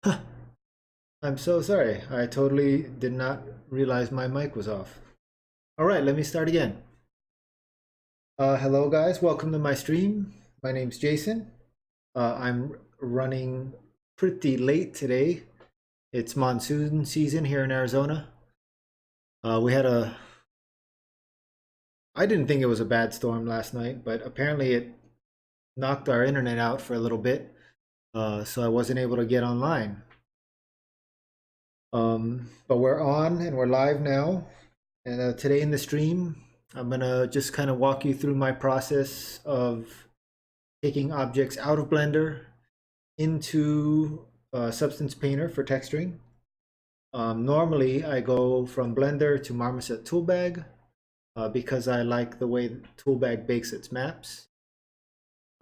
I'm so sorry. I totally did not realize my mic was off. All right, let me start again. Hello, guys. Welcome to my stream. My name's Jason. I'm running pretty late today. It's monsoon season here in Arizona. We had I didn't think it was a bad storm last night, but apparently it knocked our internet out for a little bit, so I wasn't able to get online. But we're on and we're live now. And today in the stream, I'm gonna just kind of walk you through my process of taking objects out of Blender into Substance Painter for texturing. Normally, I go from Blender to Marmoset Toolbag because I like the way Toolbag bakes its maps.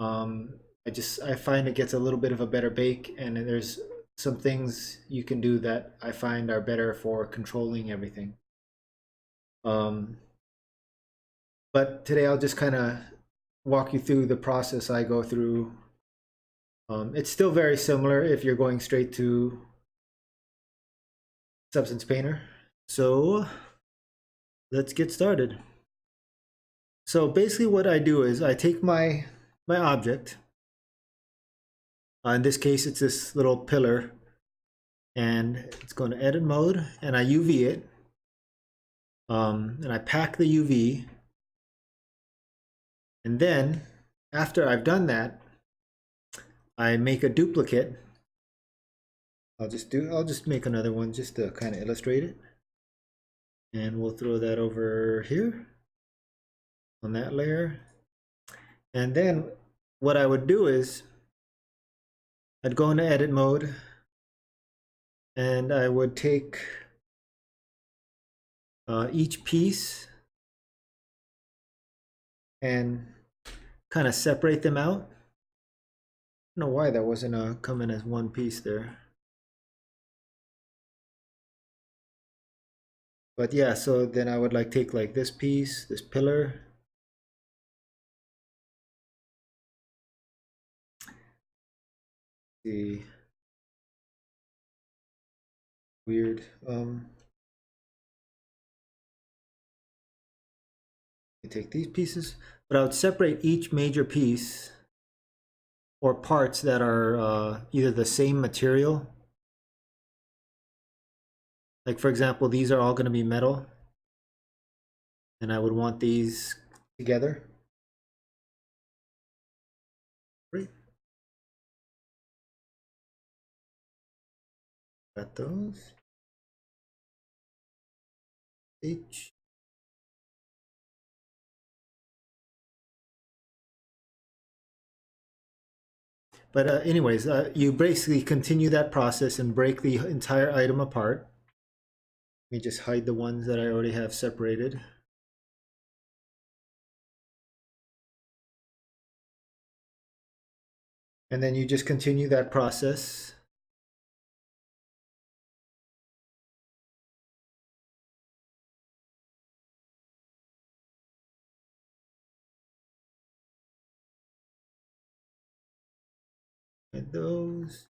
I find it gets a little bit of a better bake, and there's some things you can do that I find are better for controlling everything. But today I'll just kind of walk you through the process I go through. It's still very similar if you're going straight to Substance Painter. So let's get started. So basically what I do is I take my object. In this case, it's this little pillar. And it's going to edit mode. And I UV it. And I pack the UV. And then after I've done that, I make a duplicate. I'll just make another one just to kind of illustrate it. And we'll throw that over here on that layer. And then what I would do is I'd go into edit mode and I would take each piece and kind of separate them out. I don't know why that wasn't coming as one piece there. But yeah, so then I would like take like this piece, this pillar. The weird take these pieces, but I would separate each major piece or parts that are either the same material. Like for example, these are all going to be metal, and I would want these together. Great. Got those. H. But anyways, you basically continue that process and break the entire item apart. Let me just hide the ones that I already have separated. And then you just continue that process. And those.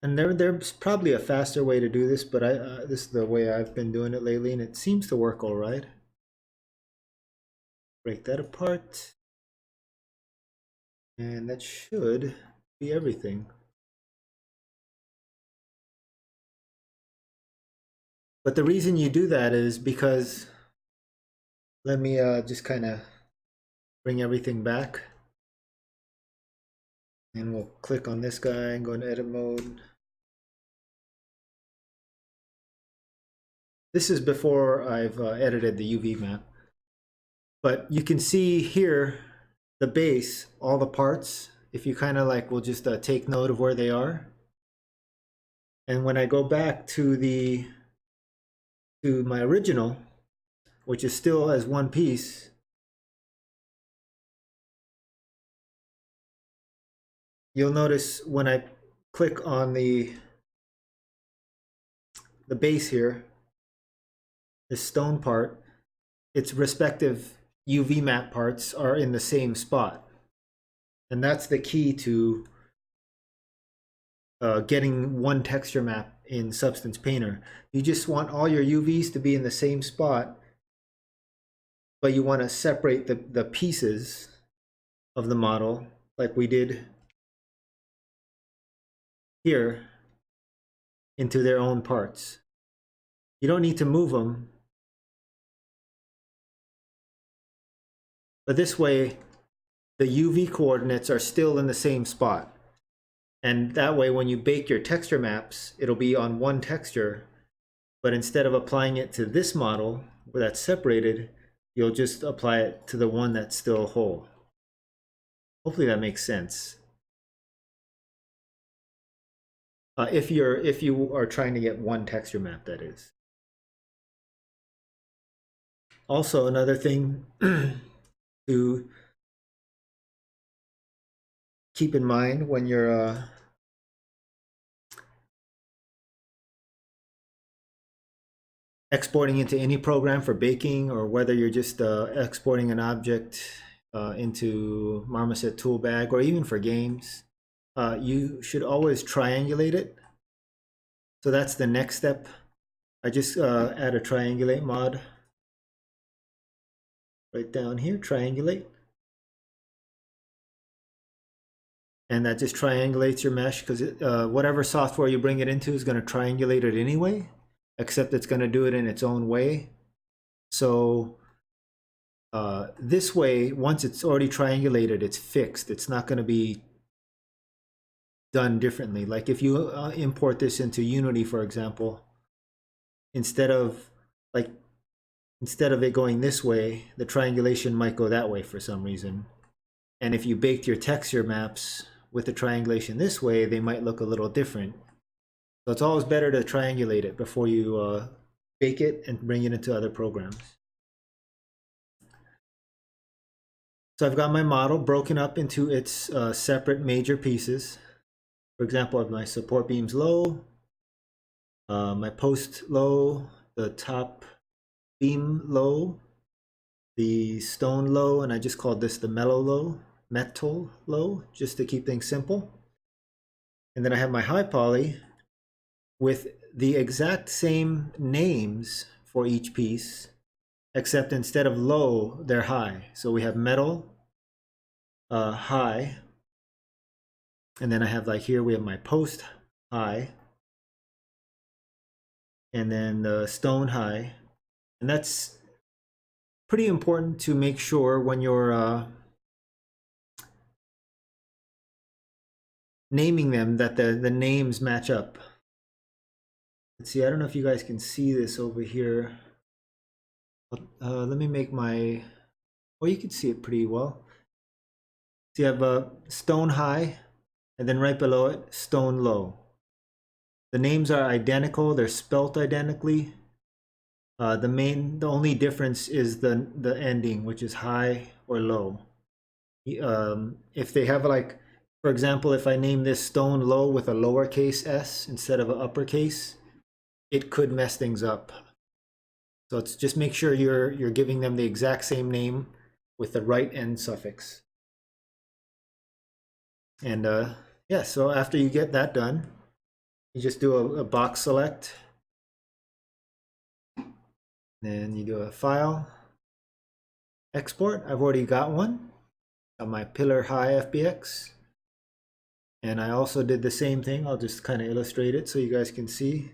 And there's probably a faster way to do this, but this is the way I've been doing it lately, and it seems to work all right. Break that apart. And that should be everything. But the reason you do that is because, let me just kind of bring everything back. And we'll click on this guy and go into edit mode. This is before I've edited the UV map. But you can see here the base, all the parts. If you kind of like, will just take note of where they are. And when I go back to my original, which is still as one piece, you'll notice when I click on the base here, this stone part, its respective UV map parts are in the same spot. And that's the key to getting one texture map in Substance Painter. You just want all your UVs to be in the same spot, but you want to separate the pieces of the model like we did here into their own parts. You don't need to move them, but this way the UV coordinates are still in the same spot. And that way when you bake your texture maps, it'll be on one texture, but instead of applying it to this model where that's separated, you'll just apply it to the one that's still whole. Hopefully that makes sense. If you are trying to get one texture map, that is. Also, another thing to keep in mind when you're exporting into any program for baking, or whether you're just exporting an object into Marmoset Toolbag, or even for games, you should always triangulate it. So that's the next step. I just add a triangulate mod right down here, triangulate. And that just triangulates your mesh, because whatever software you bring it into is going to triangulate it anyway, except it's going to do it in its own way. So this way, once it's already triangulated, it's fixed. It's not going to be done differently. Like if you import this into Unity, for example, instead of it going this way, the triangulation might go that way for some reason. And if you baked your texture maps with the triangulation this way, they might look a little different. So it's always better to triangulate it before you bake it and bring it into other programs. So I've got my model broken up into its separate major pieces. For example, I have my support beams low, my post low, the top beam low, the stone low, and I just called this the metal low, just to keep things simple. And then I have my high poly with the exact same names for each piece, except instead of low, they're high. So we have metal, high, and then I have, like here, we have my post high, and then the stone high. And that's pretty important to make sure when you're naming them that the names match up. Let's see, I don't know if you guys can see this over here. Let me make my, well, you can see it pretty well. So you have a stone high, and then right below it, stone low. The names are identical, they're spelt identically. The only difference is the ending, which is high or low. If they have, like, for example, if I name this stone low with a lowercase s instead of an uppercase, it could mess things up. So it's just make sure you're giving them the exact same name with the right end suffix. And yeah, so after you get that done, you just do a box select. Then you do a file, export. I've already got one. Got my pillar high FBX. And I also did the same thing. I'll just kind of illustrate it so you guys can see.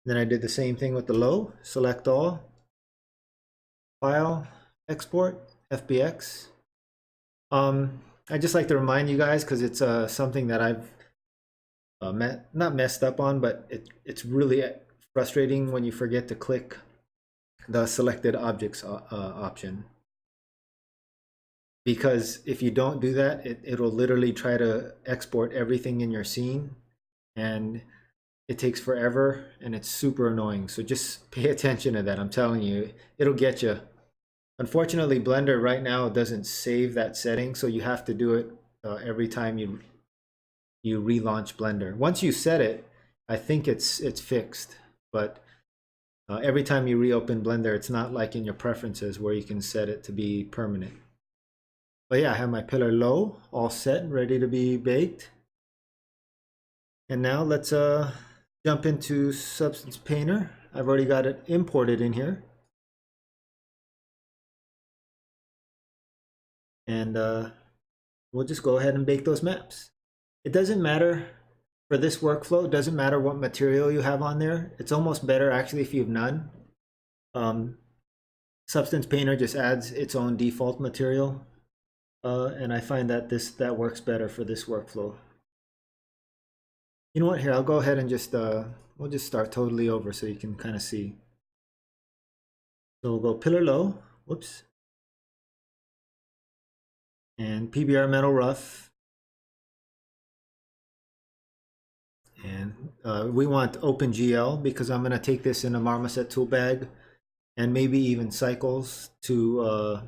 Then I did the same thing with the low. Select all, file, export, FBX. I just like to remind you guys, because it's something that I've not messed up on, but it's really frustrating when you forget to click the selected objects option. Because if you don't do that, it'll literally try to export everything in your scene, and it takes forever, and it's super annoying. So just pay attention to that. I'm telling you, it'll get you. Unfortunately, Blender right now doesn't save that setting, so you have to do it every time you relaunch Blender. Once you set it, I think it's fixed, but Every time you reopen Blender, it's not like in your preferences where you can set it to be permanent. But yeah, I have my pillar low, all set, ready to be baked. And now let's jump into Substance Painter. I've already got it imported in here. And we'll just go ahead and bake those maps. It doesn't matter for this workflow, it doesn't matter what material you have on there. It's almost better actually if you have none. Substance Painter just adds its own default material. And I find that that works better for this workflow. You know what, here, I'll go ahead and just, we'll just start totally over so you can kind of see. So we'll go pillar low, whoops. And PBR metal rough. And we want OpenGL because I'm gonna take this in a Marmoset tool bag and maybe even cycles to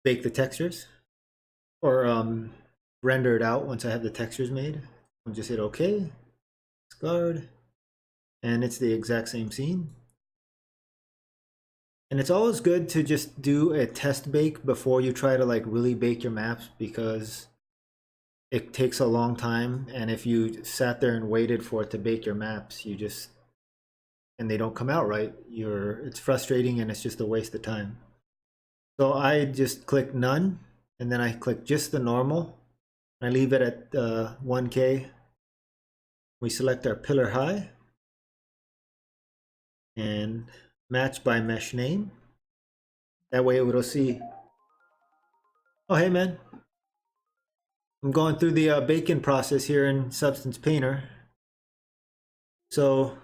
bake the textures or render it out once I have the textures made. I'll just hit OK, discard, and it's the exact same scene. And it's always good to just do a test bake before you try to like really bake your maps because it takes a long time, and if you sat there and waited for it to bake your maps, you just, and they don't come out right, it's frustrating and it's just a waste of time. So I just click none, and then I click just the normal. I leave it at 1K. We select our pillar high and match by mesh name. That way it'll see, oh hey man, I'm going through the baking process here in Substance Painter. So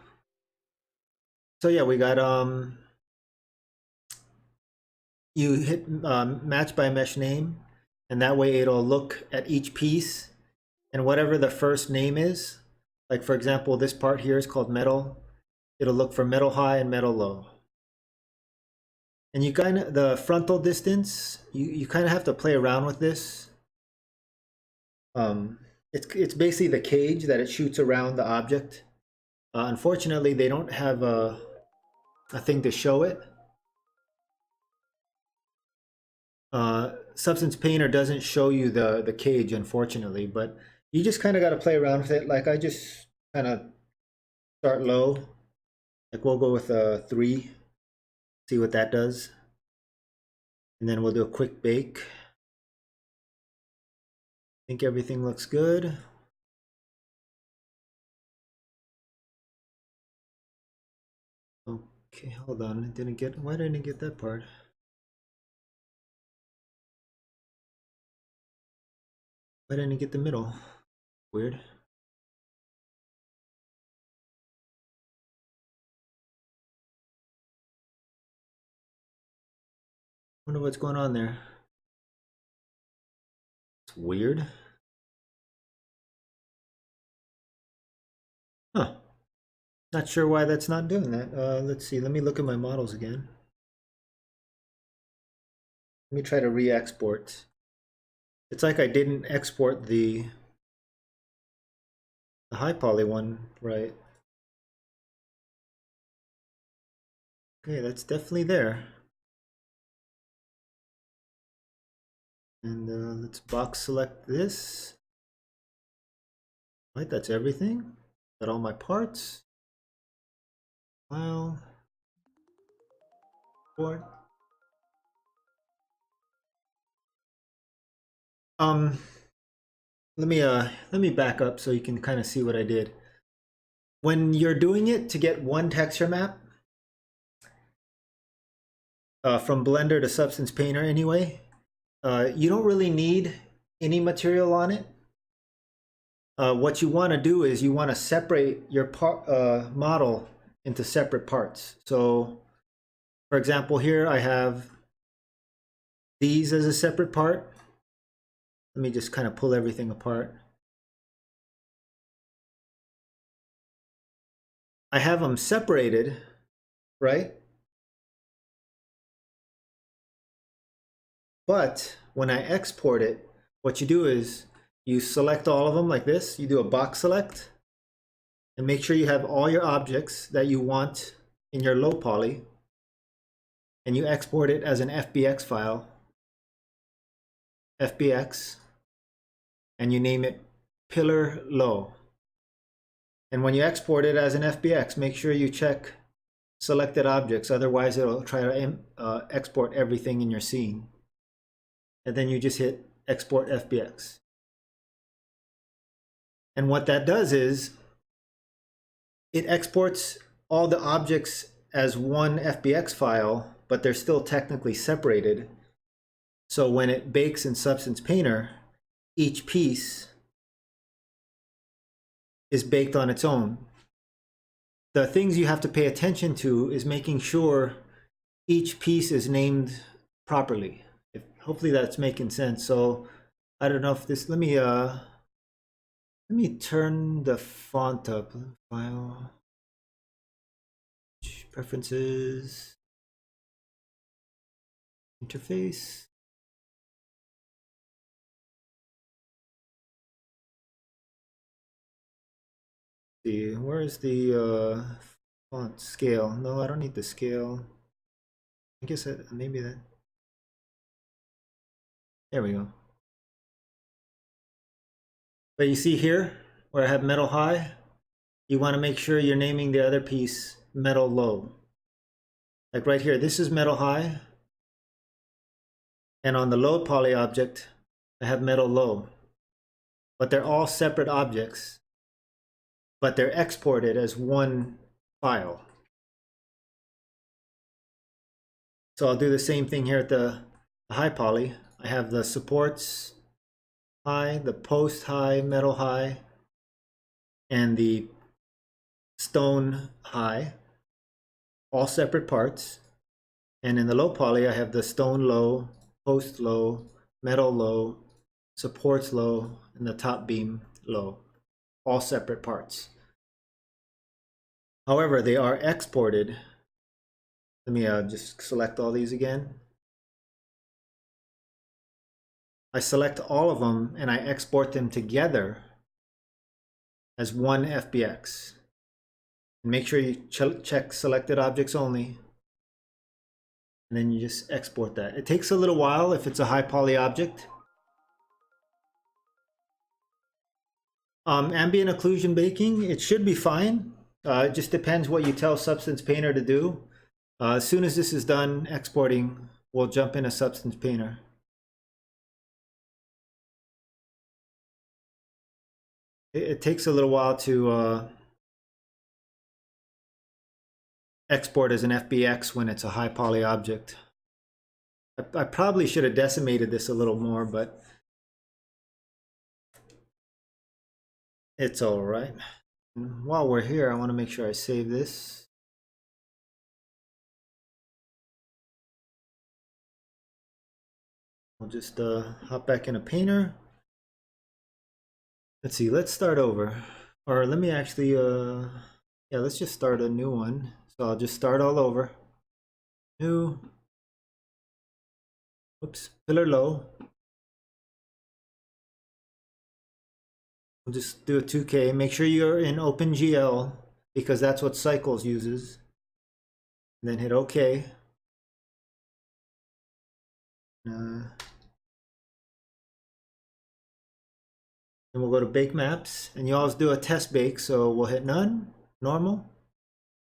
yeah, we got you hit match by mesh name, and that way it'll look at each piece and whatever the first name is, like for example this part here is called metal, it'll look for metal high and metal low. And you kind of, the frontal distance, you kind of have to play around with this. It's basically the cage that it shoots around the object. Unfortunately, they don't have a thing to show it. Substance Painter doesn't show you the cage, unfortunately, but you just kind of got to play around with it. Like I just kind of start low. Like we'll go with 3, see what that does. And then we'll do a quick bake. I think everything looks good. Okay, hold on. Why didn't it get that part? Why didn't it get the middle? Weird. Wonder what's going on there. It's weird. Huh. Not sure why that's not doing that. Let's see. Let me look at my models again. Let me try to re-export. It's like I didn't export the high poly one right. Okay, that's definitely there. And let's box select this. Right, that's everything. Got all my parts. File. Export. Let me back up so you can kind of see what I did. When you're doing it to get one texture map, from Blender to Substance Painter anyway, you don't really need any material on it. What you want to do is you want to separate your model into separate parts. So for example, here I have these as a separate part. Let me just kind of pull everything apart. I have them separated, right? But when I export it, what you do is you select all of them like this. You do a box select. and make sure you have all your objects that you want in your low poly, and you export it as an FBX file, FBX, and you name it Pillar Low. And when you export it as an FBX, make sure you check selected objects, otherwise it'll try to export everything in your scene. And then you just hit Export FBX. And what that does is it exports all the objects as one FBX file, but they're still technically separated. So when it bakes in Substance Painter, each piece is baked on its own. The things you have to pay attention to is making sure each piece is named properly. Hopefully that's making sense. So I don't know if this, let me turn the font up. File, preferences, interface. See, where's the font scale? No, I don't need the scale. I guess maybe that. There we go. But you see here where I have metal high, you want to make sure you're naming the other piece metal low. Like right here, this is metal high, and on the low poly object I have metal low, but they're all separate objects, but they're exported as one file. So I'll do the same thing here at the high poly. I have the supports high, the post high, metal high, and the stone high, all separate parts. And in the low poly, I have the stone low, post low, metal low, supports low, and the top beam low, all separate parts. However, they are exported. Let me just select all these again. I select all of them and I export them together as one FBX. And make sure you check selected objects only. And then you just export that. It takes a little while if it's a high poly object. Ambient occlusion baking, it should be fine. It just depends what you tell Substance Painter to do. As soon as this is done exporting, we'll jump into Substance Painter. It takes a little while to export as an FBX when it's a high poly object. I probably should have decimated this a little more, but it's all right. And while we're here, I want to make sure I save this. I'll just hop back into Painter. Let's see, let's start over. Or let me actually, yeah, let's just start a new one. So I'll just start all over. New. Oops, pillar low. We'll just do a 2K. Make sure you're in OpenGL because that's what Cycles uses. And then hit OK. Then we'll go to Bake Maps, and you always do a test bake, so we'll hit None, Normal,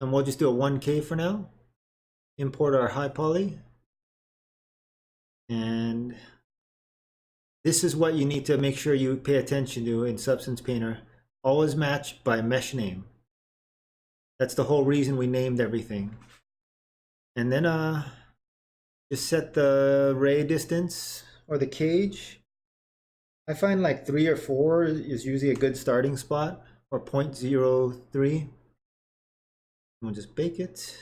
and we'll just do a 1K for now. Import our high poly. And this is what you need to make sure you pay attention to in Substance Painter. Always match by mesh name. That's the whole reason we named everything. And then just set the ray distance or the cage. I find like 3 or 4 is usually a good starting spot, or 0.03. We'll just bake it.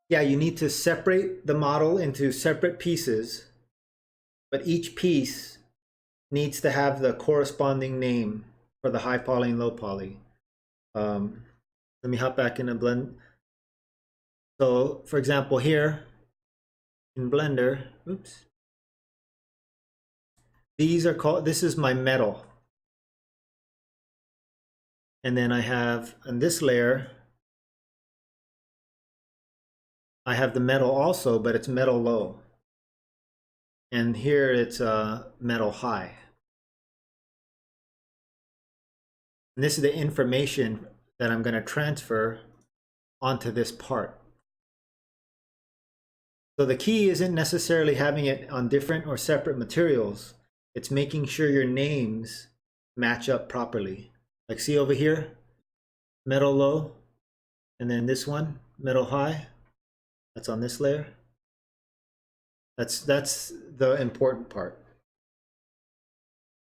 Yeah, you need to separate the model into separate pieces, but each piece needs to have the corresponding name for the high poly and low poly. Let me hop back in and blend. So for example here, in Blender. Oops. These are called, this is my metal. And then I have, on this layer, I have the metal also, but it's metal low. And here it's metal high. And this is the information that I'm going to transfer onto this part. So the key isn't necessarily having it on different or separate materials. It's making sure your names match up properly. Like see over here, metal low, and then this one, metal high. That's on this layer. That's the important part.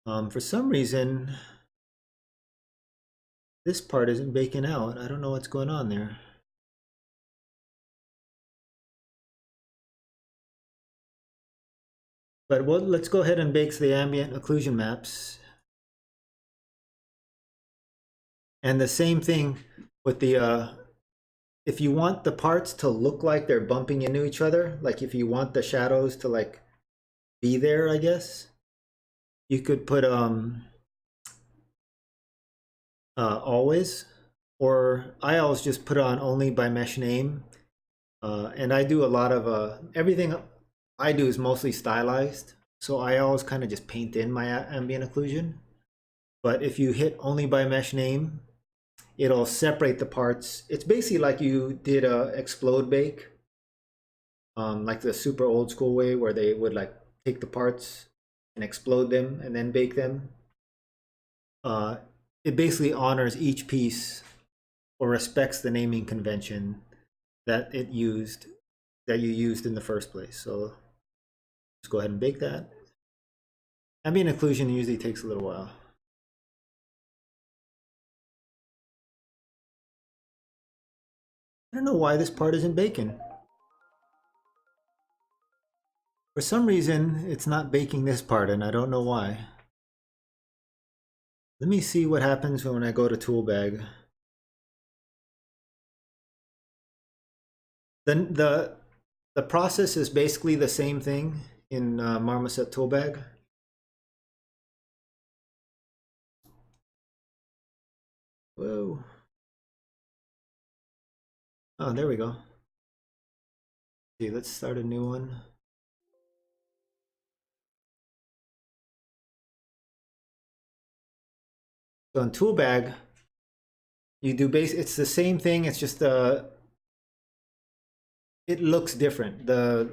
For some reason, this part isn't baking out. I don't know what's going on there. But let's go ahead and bake the ambient occlusion maps. And the same thing with the, if you want the parts to look like they're bumping into each other, like if you want the shadows to like be there, I guess, you could put always, or I always just put on only by mesh name. And I do a lot of, everything I do is mostly stylized. So I always kind of just paint in my ambient occlusion. But if you hit only by mesh name, it'll separate the parts. It's basically like you did a explode bake, like the super old school way where they would like take the parts and explode them and then bake them. It basically honors each piece or respects the naming convention that you used in the first place. So let's go ahead and bake that. Ambient occlusion usually takes a little while. I don't know why this part isn't baking. For some reason, it's not baking this part, and I don't know why. Let me see what happens when I go to Toolbag. Then the process is basically the same thing in Marmoset Toolbag. Whoa. Oh, there we go. Okay, let's start a new one. So in Toolbag, you do it's the same thing. It's just it looks different. The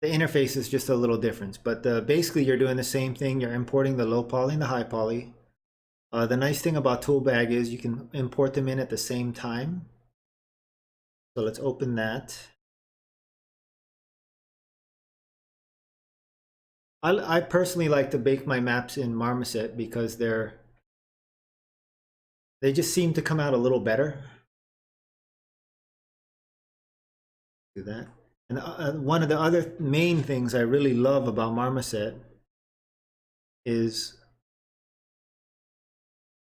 interface is just a little different, but basically you're doing the same thing. You're importing the low poly and the high poly. The nice thing about Toolbag is you can import them in at the same time. So let's open that. I personally like to bake my maps in Marmoset because they just seem to come out a little better. Do that. And one of the other main things I really love about Marmoset is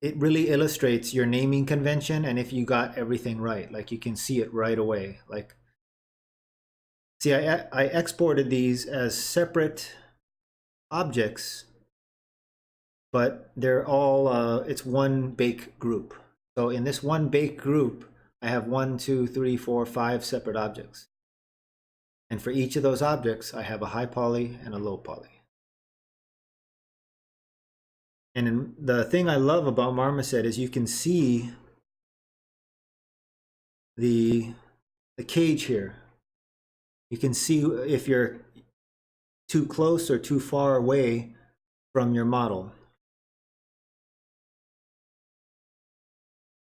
it really illustrates your naming convention and if you got everything right. Like you can see it right away. Like, see, I exported these as separate objects, but they're all, it's one bake group. So in this one bake group, I have 1, 2, 3, 4, 5 separate objects. And for each of those objects, I have a high poly and a low poly. And the thing I love about Marmoset is you can see the cage here. You can see if you're too close or too far away from your model.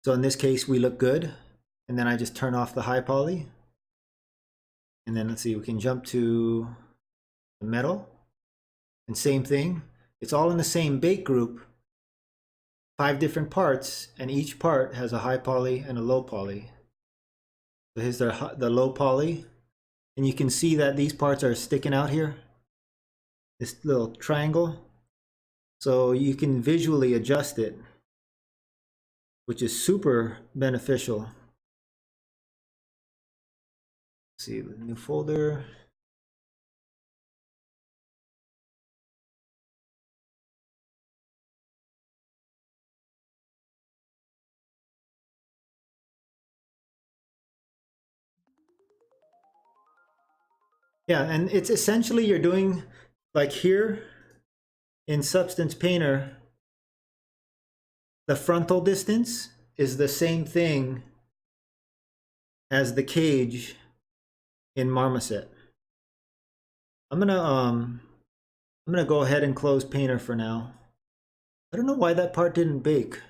So in this case, we look good. And then I just turn off the high poly. And then let's see, we can jump to the metal. And same thing, it's all in the same bake group, 5 different parts, and each part has a high poly and a low poly. So here's the low poly, and you can see that these parts are sticking out here, this little triangle. So you can visually adjust it, which is super beneficial. see, new folder. Yeah, and it's essentially you're doing like here in Substance Painter, the frontal distance is the same thing as the cage in Marmoset. I'm gonna go ahead and close Painter for now. I don't know why that part didn't bake.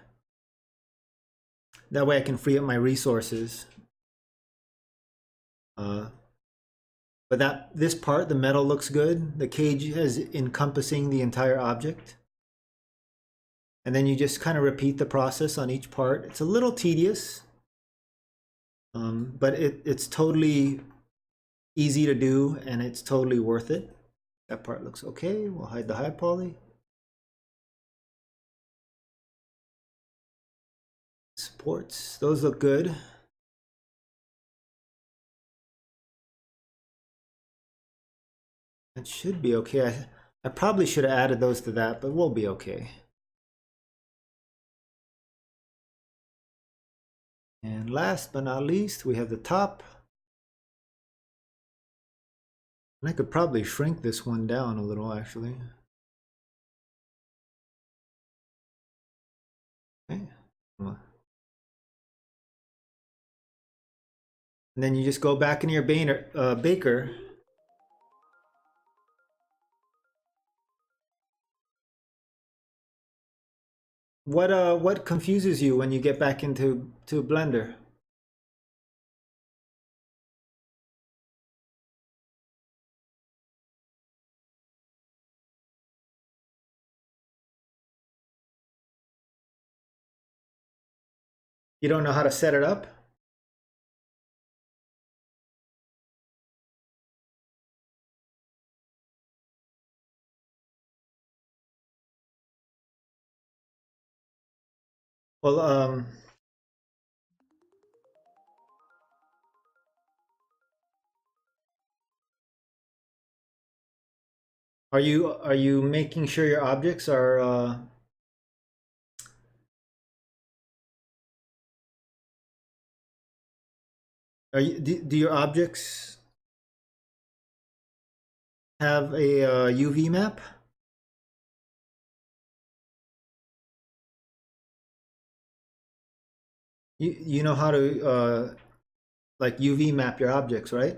That way I can free up my resources. But this part, the metal looks good. The cage is encompassing the entire object. And then you just kind of repeat the process on each part. It's a little tedious, but it's totally easy to do, and it's totally worth it. That part looks okay. We'll hide the high poly. Supports, those look good. That should be okay. I probably should have added those to that, but we'll be okay. And last but not least, we have the top. And I could probably shrink this one down a little, actually. Okay. And then you just go back into your baker. What confuses you when you get back into Blender? You don't know how to set it up? Well, are you making sure your objects are do your objects have a UV map? You know how to like UV map your objects, right?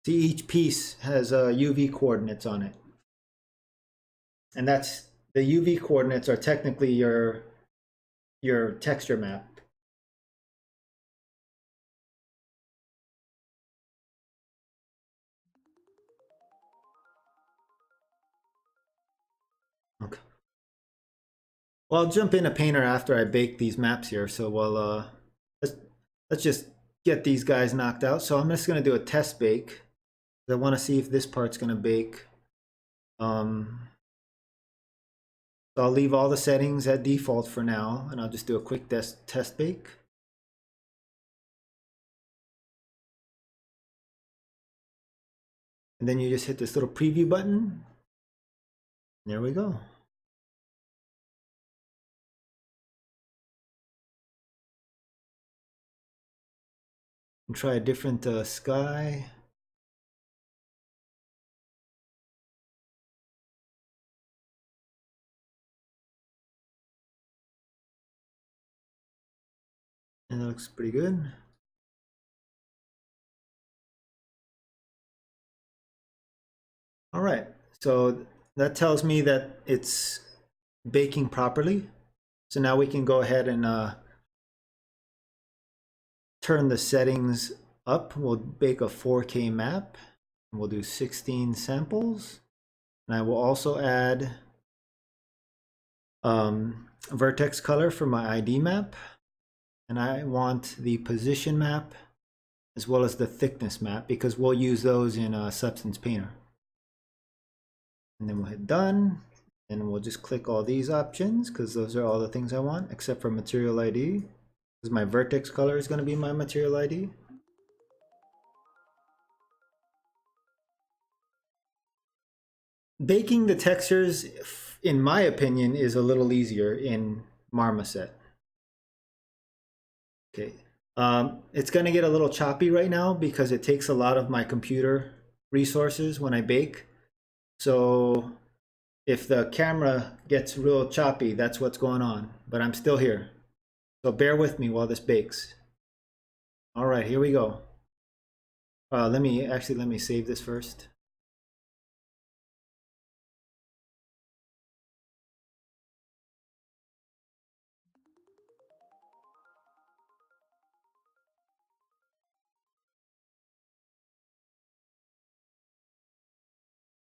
See, each piece has UV coordinates on it, and that's the UV coordinates are technically your texture map. Okay. Well, I'll jump into Painter after I bake these maps here. So let's just get these guys knocked out. So I'm just gonna do a test bake. I want to see if this part's gonna bake. So I'll leave all the settings at default for now, and I'll just do a quick test bake. And then you just hit this little preview button. There we go. And try a different sky. And that looks pretty good. All right, so that tells me that it's baking properly. So now we can go ahead and turn the settings up. We'll bake a 4K map. We'll do 16 samples. And I will also add vertex color for my ID map. And I want the position map as well as the thickness map because we'll use those in Substance Painter. And then we'll hit done. And we'll just click all these options because those are all the things I want, except for material ID. Because my vertex color is going to be my material ID. Baking the textures, in my opinion, is a little easier in Marmoset. Okay. It's going to get a little choppy right now because it takes a lot of my computer resources when I bake. So if the camera gets real choppy, that's what's going on. But I'm still here. So bear with me while this bakes. All right, here we go. Let me save this first.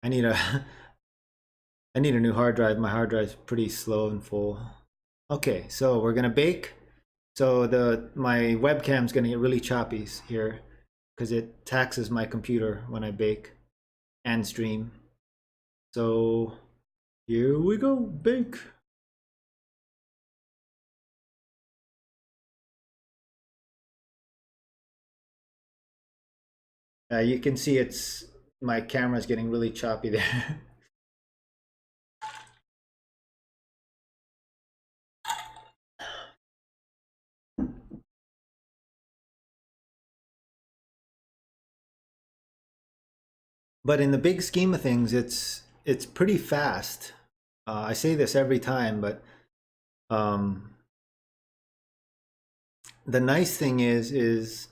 I need a I need a new hard drive. My hard drive's pretty slow and full. Okay, so we're gonna bake. So my webcam's gonna get really choppy here because it taxes my computer when I bake and stream. So here we go, bake. You can see my camera's getting really choppy there. But in the big scheme of things, it's pretty fast. I say this every time, but um, the nice thing is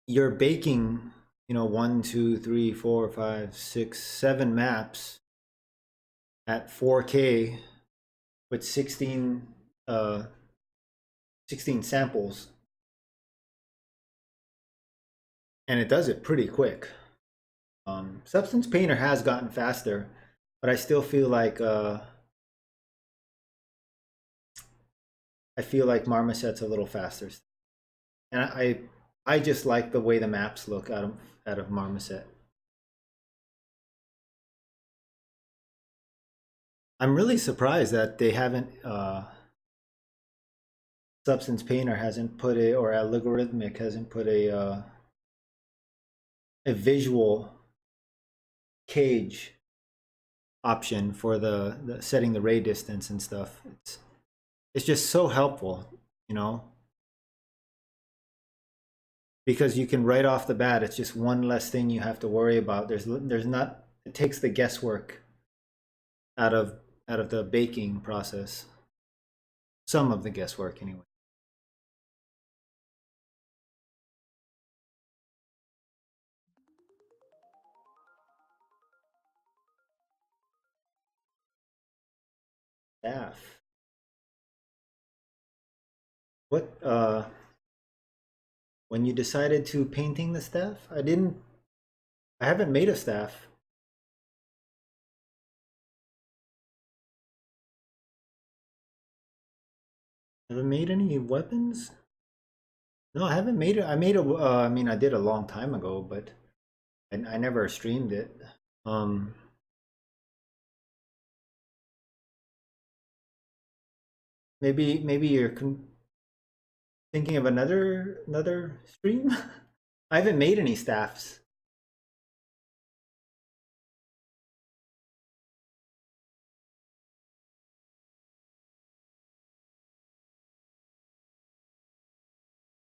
you're baking, 1, 2, 3, 4, 5, 6, 7 maps at 4K with 16 samples, and it does it pretty quick. Substance Painter has gotten faster, but I still feel like Marmoset's a little faster, and I just like the way the maps look out of Marmoset. I'm really surprised that they haven't Substance Painter hasn't put or Algorithmic hasn't put a visual cage option for the setting the ray distance and stuff. It's just so helpful, because you can right off the bat, it's just one less thing you have to worry about. There's not, it takes the guesswork out of the baking process. Some of the guesswork anyway. Staff. What when you decided to painting the staff? I haven't made a staff. Haven't made any weapons? No, I haven't made it. I made I mean, I did a long time ago, but I never streamed it. Um, maybe you're thinking of another stream. I haven't made any staffs.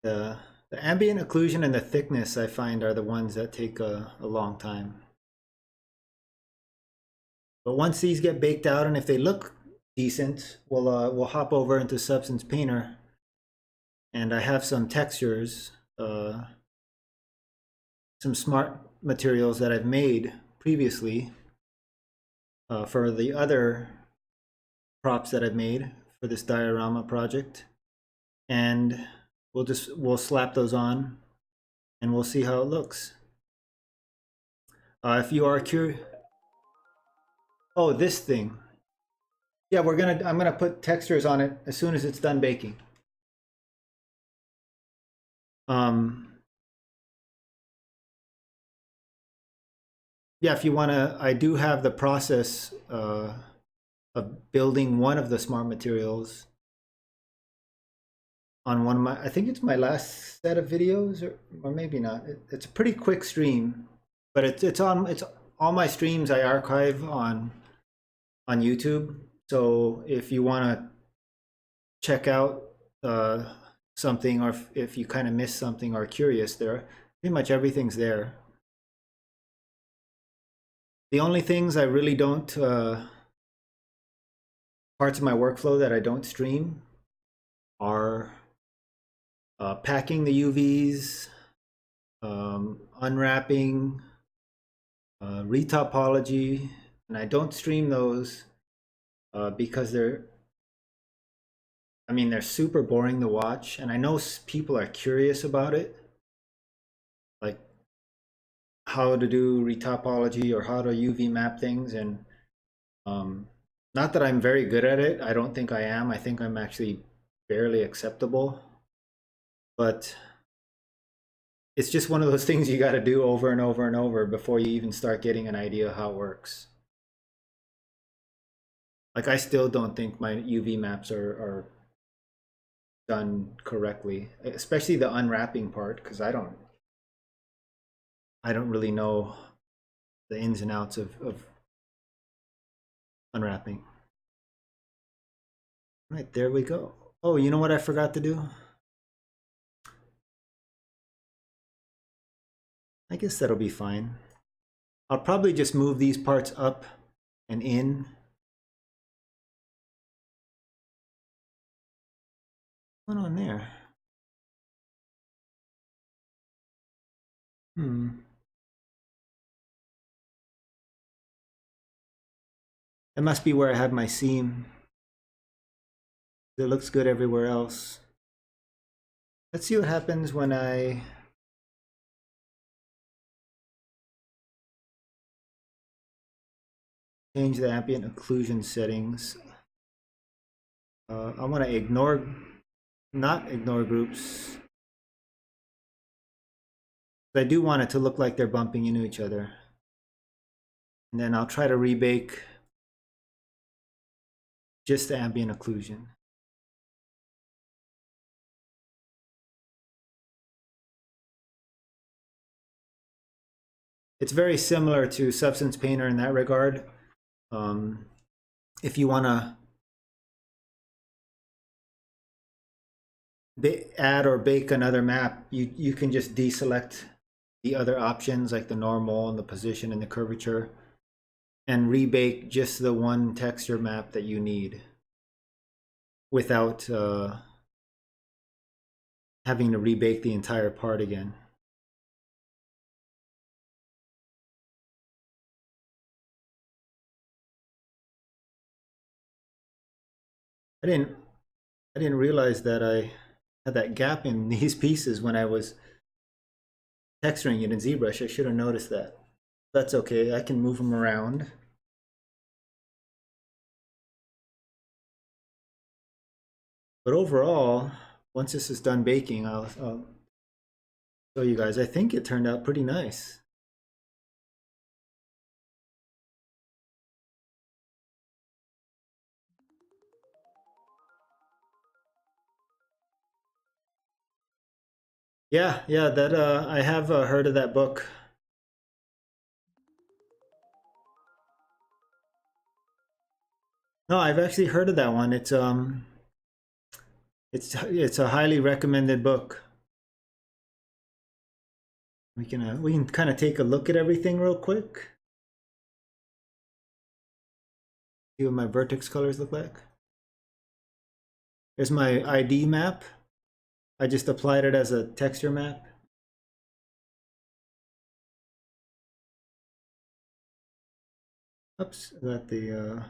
The the ambient occlusion and the thickness I find are the ones that take a long time. But once these get baked out, and if they look decent, we'll hop over into Substance Painter, and I have some textures, some smart materials that I've made previously for the other props that I've made for this diorama project, and we'll slap those on, and we'll see how it looks. If you are curious, oh, this thing. Yeah, I'm gonna put textures on it as soon as it's done baking. Um, yeah, if you want to, I do have the process of building one of the smart materials on one of my, I think it's my last set of videos, or maybe not. It's a pretty quick stream, but it's all my streams I archive on YouTube. So if you want to check out something, or if you kind of miss something or curious, there pretty much everything's there. The only things I really don't parts of my workflow that I don't stream are packing the UVs, unwrapping, retopology, and I don't stream those because they're super boring to watch, and I know people are curious about it, like how to do retopology or how to UV map things, and not that I'm very good at it. I don't think I am. I think I'm actually barely acceptable, but it's just one of those things you got to do over and over and over before you even start getting an idea how it works. Like, I still don't think my UV maps are done correctly, especially the unwrapping part, because I don't really know the ins and outs of unwrapping. Right, there we go. Oh, you know what I forgot to do? I guess that'll be fine. I'll probably just move these parts up and in. What's going on there? That must be where I have my seam. It looks good everywhere else. Let's see what happens when I change the ambient occlusion settings. I want to not ignore groups. I do want it to look like they're bumping into each other. And then I'll try to rebake just the ambient occlusion. It's very similar to Substance Painter in that regard. If you want to add or bake another map, you can just deselect the other options like the normal and the position and the curvature, and rebake just the one texture map that you need without having to rebake the entire part again. I didn't realize that I had that gap in these pieces when I was texturing it in ZBrush. I should have noticed that. That's okay, I can move them around. But overall, once this is done baking, I'll show you guys. I think it turned out pretty nice. Yeah, that I have heard of that book. No, I've actually heard of that one. It's a highly recommended book. We can kind of take a look at everything real quick. See what my vertex colors look like. Here's my ID map. I just applied it as a texture map. Oops, got the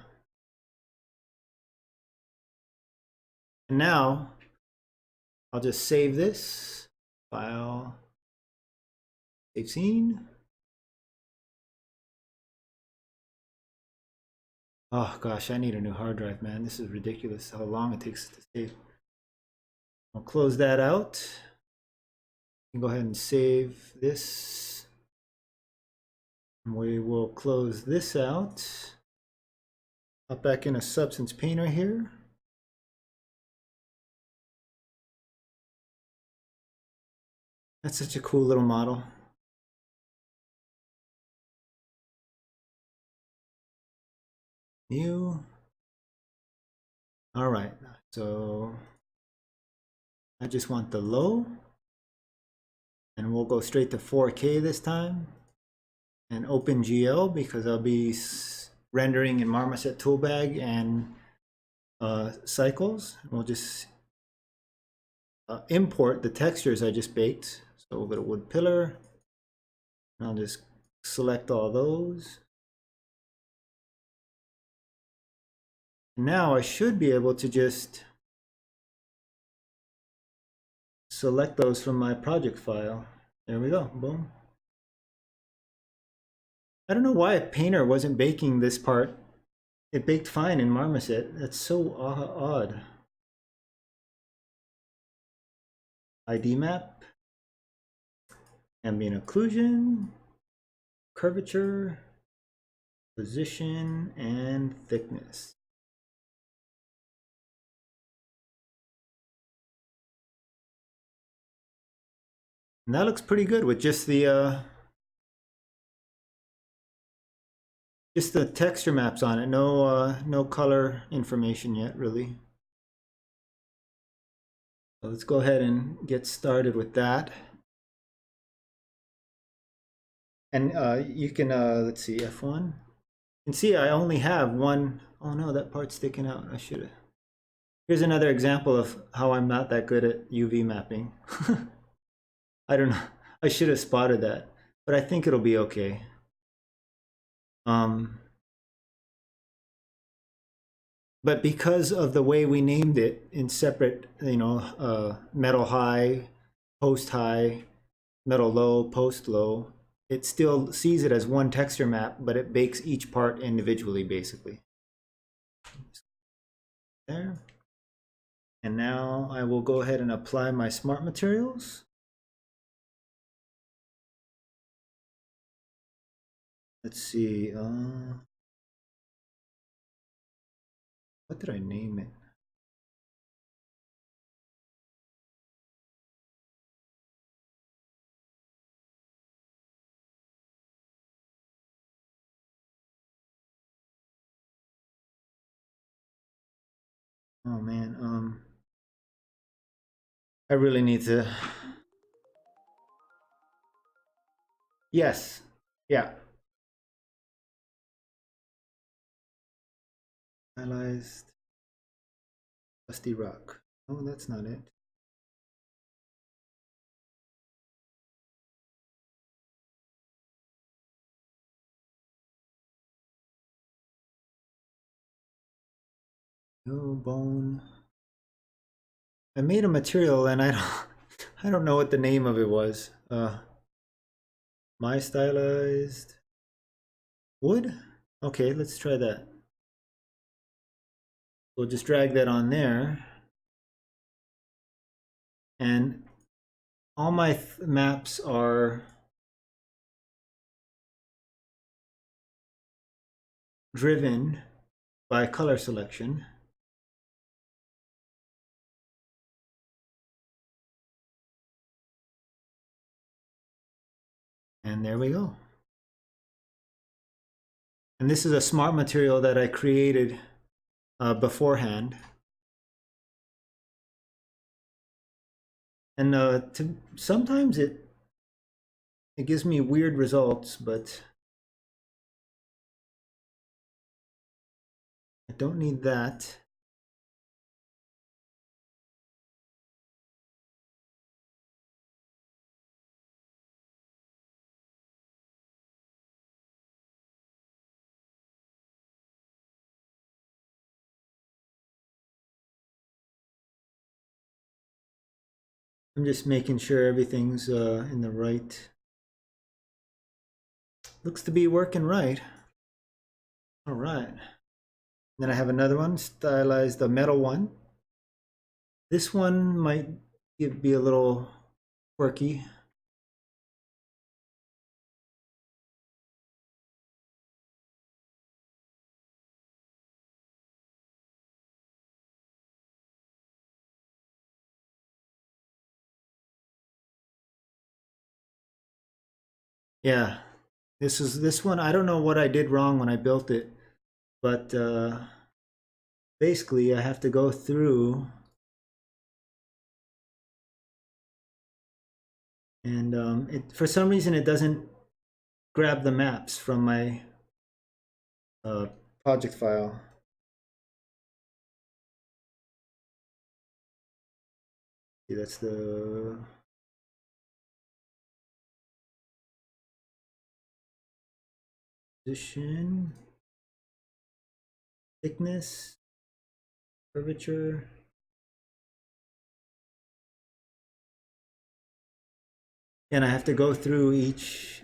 and now I'll just save this file, save scene. Oh gosh, I need a new hard drive, man. This is ridiculous how long it takes to save. I'll close that out. You can go ahead and save this. We will close this out. Hop back in a Substance Painter here. That's such a cool little model. New. All right, so I just want the low, and we'll go straight to 4K this time, and OpenGL because I'll be rendering in Marmoset Toolbag and cycles. We'll just import the textures I just baked. So we'll go to wood pillar, and I'll just select all those. Now I should be able to just select those from my project file. There we go, boom. I don't know why Painter wasn't baking this part. It baked fine in Marmoset. That's so odd. ID map, ambient occlusion, curvature, position, and thickness. And that looks pretty good with just the texture maps on it. No color information yet, really. So let's go ahead and get started with that. And you can let's see, F1. You can see I only have one. Oh no, that part's sticking out. I should have. Here's another example of how I'm not that good at UV mapping. I don't know. I should have spotted that, but I think it'll be okay. But because of the way we named it in separate, metal high, post high, metal low, post low, it still sees it as one texture map, but it bakes each part individually, basically. There. And now I will go ahead and apply my smart materials. Let's see. What did I name it? Oh man, I really need to. Yes, yeah. Stylized Dusty Rock. Oh, that's not it. No bone. I made a material and I don't know what the name of it was. My stylized wood? Okay, let's try that. We'll just drag that on there. And all my maps are driven by color selection. And there we go. And this is a smart material that I created beforehand. And sometimes it gives me weird results, but I don't need that. I'm just making sure everything's in the right. Looks to be working right. All right. Then I have another one, stylized, the metal one. This one might be a little quirky. Yeah, this one. I don't know what I did wrong when I built it, but basically I have to go through and for some reason it doesn't grab the maps from my uh, project file. See, that's the position, thickness, curvature. And I have to go through each,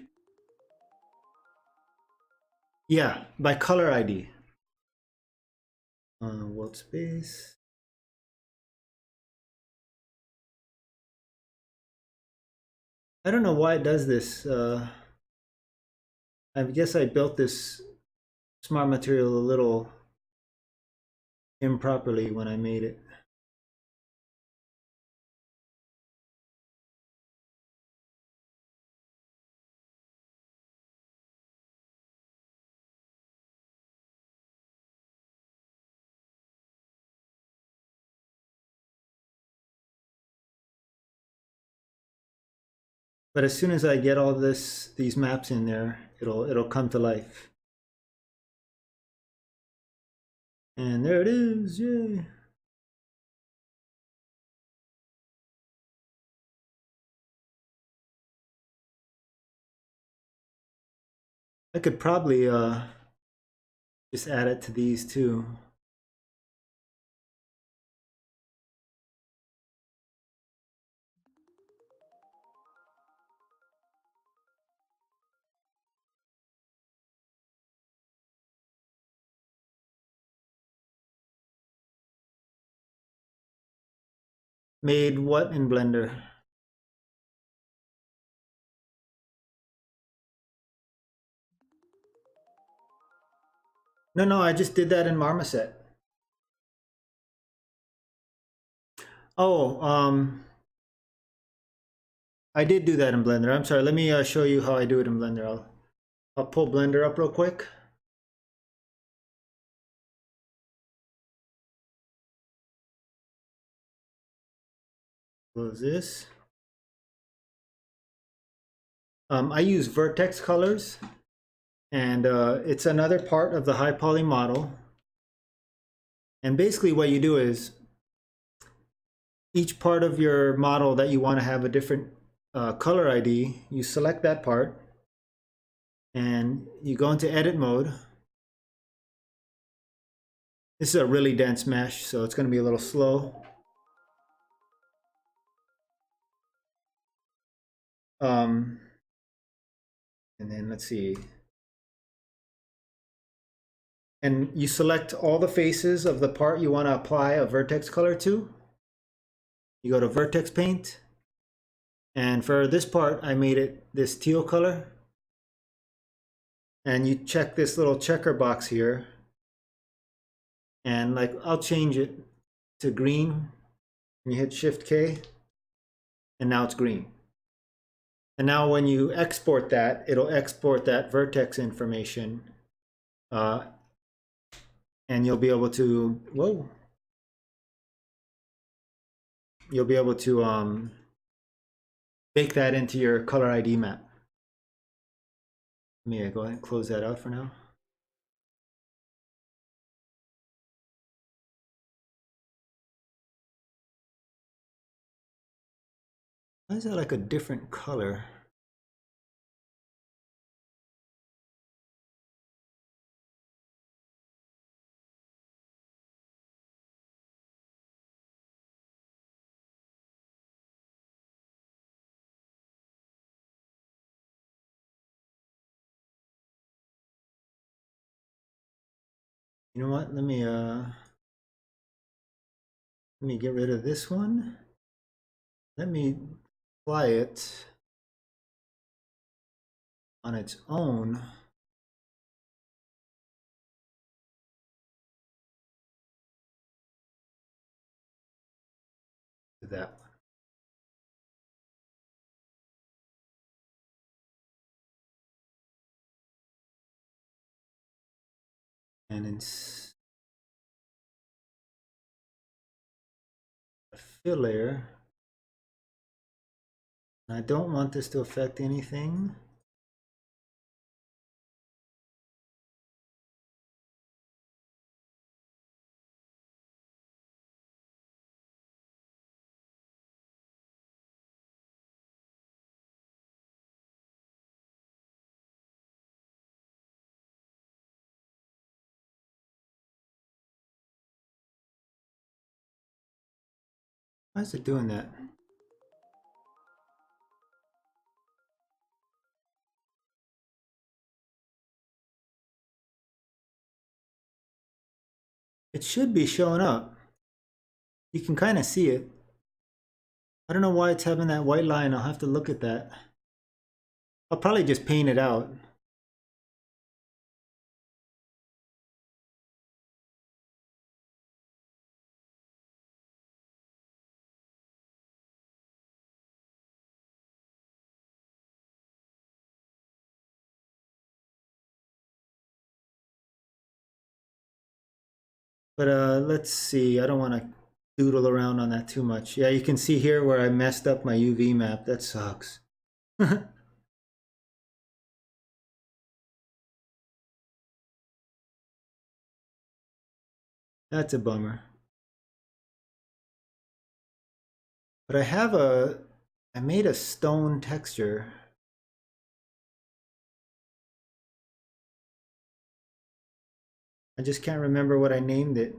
yeah, by color ID. World space. I don't know why it does this. I guess I built this smart material a little improperly when I made it. But as soon as I get all these maps in there, it'll come to life. And there it is, yay! I could probably just add it to these too. Made what in Blender? No, I just did that in Marmoset. Oh, I did do that in Blender. I'm sorry. Let me show you how I do it in Blender. I'll pull Blender up real quick. Close this. I use Vertex colors, and it's another part of the high poly model. And basically what you do is each part of your model that you want to have a different color ID, you select that part and you go into edit mode. This is a really dense mesh, so it's going to be a little slow. And then let's see. And you select all the faces of the part you want to apply a vertex color to. You go to Vertex Paint. And for this part, I made it this teal color. And you check this little checker box here. And like, I'll change it to green. And you hit Shift K. And now it's green. And now when you export that, it'll export that vertex information. And you'll be able to, whoa. You'll be able to bake that into your color ID map. Let me go ahead and close that out for now. Why is that like a different color? You know what? Let me get rid of this one. Let me apply it on its own. To that one. And in a fill layer, I don't want this to affect anything. Why is it doing that? It should be showing up. You can kind of see it. I don't know why it's having that white line. I'll have to look at that. I'll probably just paint it out. But let's see. I don't want to doodle around on that too much. Yeah, you can see here where I messed up my UV map. That sucks. That's a bummer. But I made a stone texture. I just can't remember what I named it.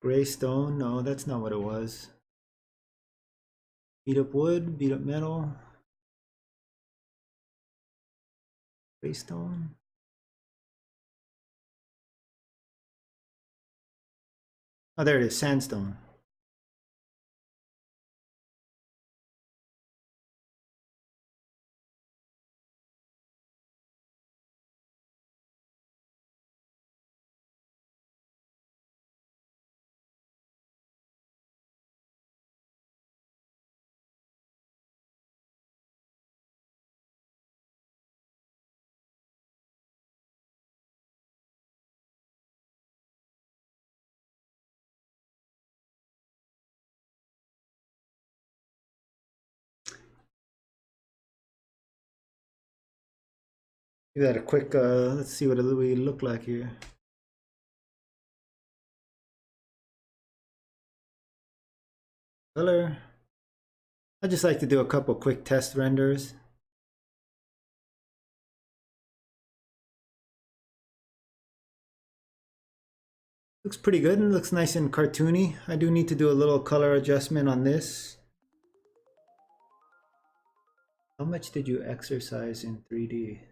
Gray stone? No, that's not what it was. Beat up wood, beat up metal. Gray stone. Oh, there it is, sandstone. Give that a quick, let's see what it will look like here. Color. I just like to do a couple quick test renders. Looks pretty good and looks nice and cartoony. I do need to do a little color adjustment on this. How much did you exercise in 3D?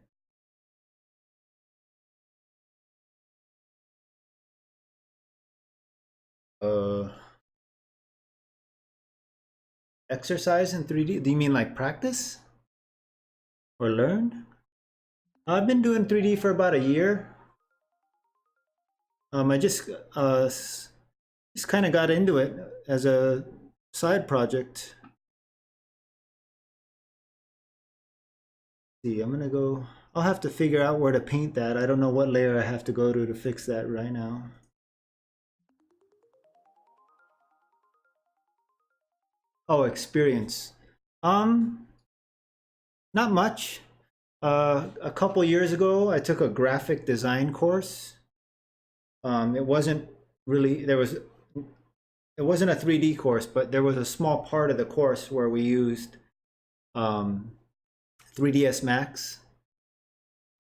Exercise in 3D? Do you mean like practice? Or learn? I've been doing 3D for about a year. I just kind of got into it as a side project. See, I'm gonna go. I'll have to figure out where to paint that. I don't know what layer I have to go to fix that right now. Oh, experience. Not much. A couple years ago, I took a graphic design course. It wasn't really it wasn't a 3D course, but there was a small part of the course where we used 3ds Max.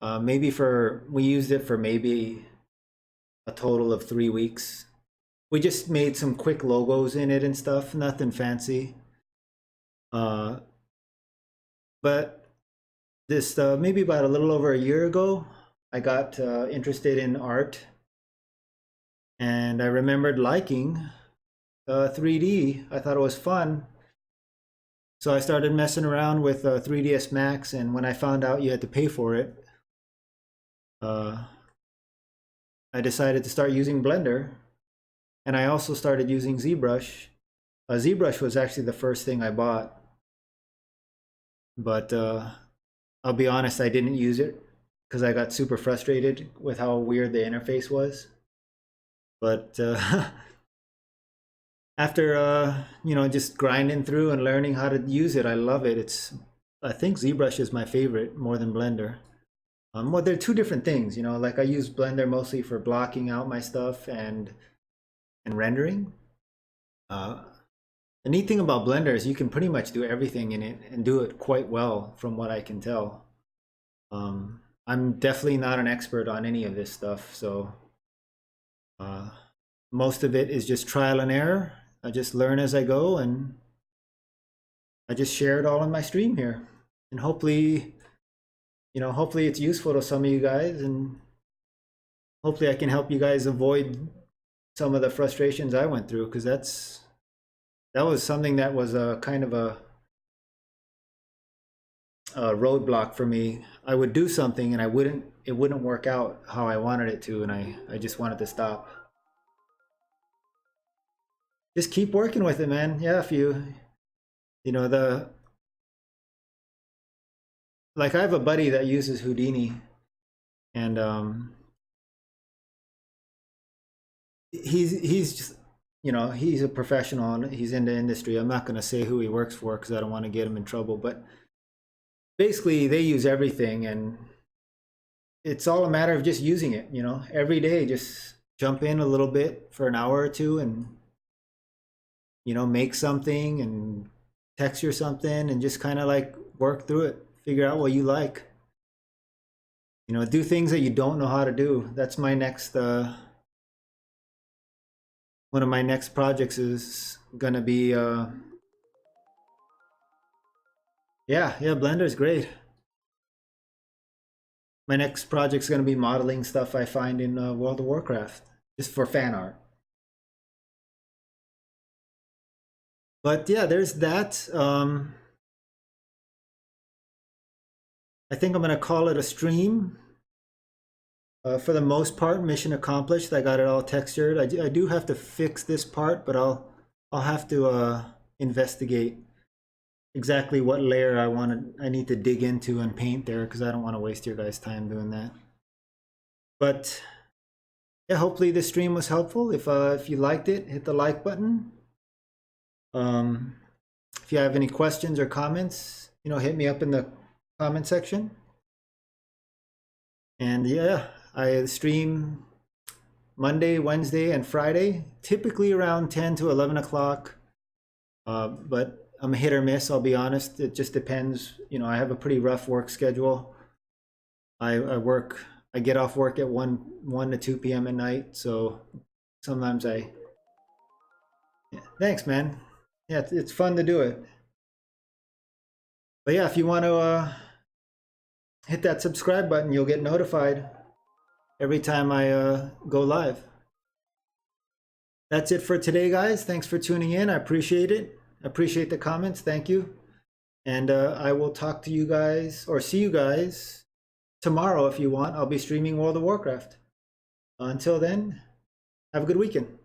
We used it for maybe a total of 3 weeks. We just made some quick logos in it and stuff, nothing fancy. But this maybe about a little over a year ago, I got interested in art, and I remembered liking 3D. I thought it was fun. So I started messing around with 3ds Max, and when I found out you had to pay for it, I decided to start using Blender. And I also started using ZBrush. ZBrush was actually the first thing I bought, but I'll be honest, I didn't use it because I got super frustrated with how weird the interface was. But after you know, just grinding through and learning how to use it, I love it. I think ZBrush is my favorite more than Blender. Well, they're two different things, you know. Like I use Blender mostly for blocking out my stuff and rendering. The neat thing about Blender is you can pretty much do everything in it and do it quite well, from what I can tell. I'm definitely not an expert on any of this stuff, so most of it is just trial and error. I just learn as I go, and I just share it all on my stream here. And hopefully, you know, hopefully it's useful to some of you guys, and hopefully I can help you guys avoid some of the frustrations I went through, because that was something that was a kind of a roadblock for me. I would do something and it wouldn't work out how I wanted it to, and I just wanted to stop. Just keep working with it, man. Yeah, if you know, like I have a buddy that uses Houdini, and he's just, you know, he's a professional and he's in the industry. I'm not going to say who he works for because I don't want to get him in trouble, but basically they use everything, and it's all a matter of just using it, you know. Every day just jump in a little bit for an hour or two and, you know, make something and texture something and just kind of like work through it, figure out what you like, you know, do things that you don't know how to do. That's my next one of my next projects is gonna be yeah, Blender's great. My next project's gonna be modeling stuff I find in World of Warcraft, just for fan art. But yeah, there's that. I think I'm gonna call it a stream. For the most part, mission accomplished. I got it all textured. I do have to fix this part, but I'll have to investigate exactly what layer I need to dig into and paint there, because I don't want to waste your guys' time doing that. But yeah, hopefully this stream was helpful. If you liked it, hit the like button. If you have any questions or comments, you know, hit me up in the comment section. And yeah, I stream Monday, Wednesday, and Friday, typically around 10 to 11 o'clock. But I'm a hit or miss, I'll be honest. It just depends. You know, I have a pretty rough work schedule. I get off work at 1 to 2 p.m. at night, so sometimes yeah. Thanks, man. Yeah, it's fun to do it. But yeah, if you want to hit that subscribe button, you'll get notified every time I go live. That's it for today, guys. Thanks for tuning in. I appreciate it. I appreciate the comments. Thank you. And I will talk to you guys, or see you guys tomorrow if you want. I'll be streaming World of Warcraft. Until then, have a good weekend.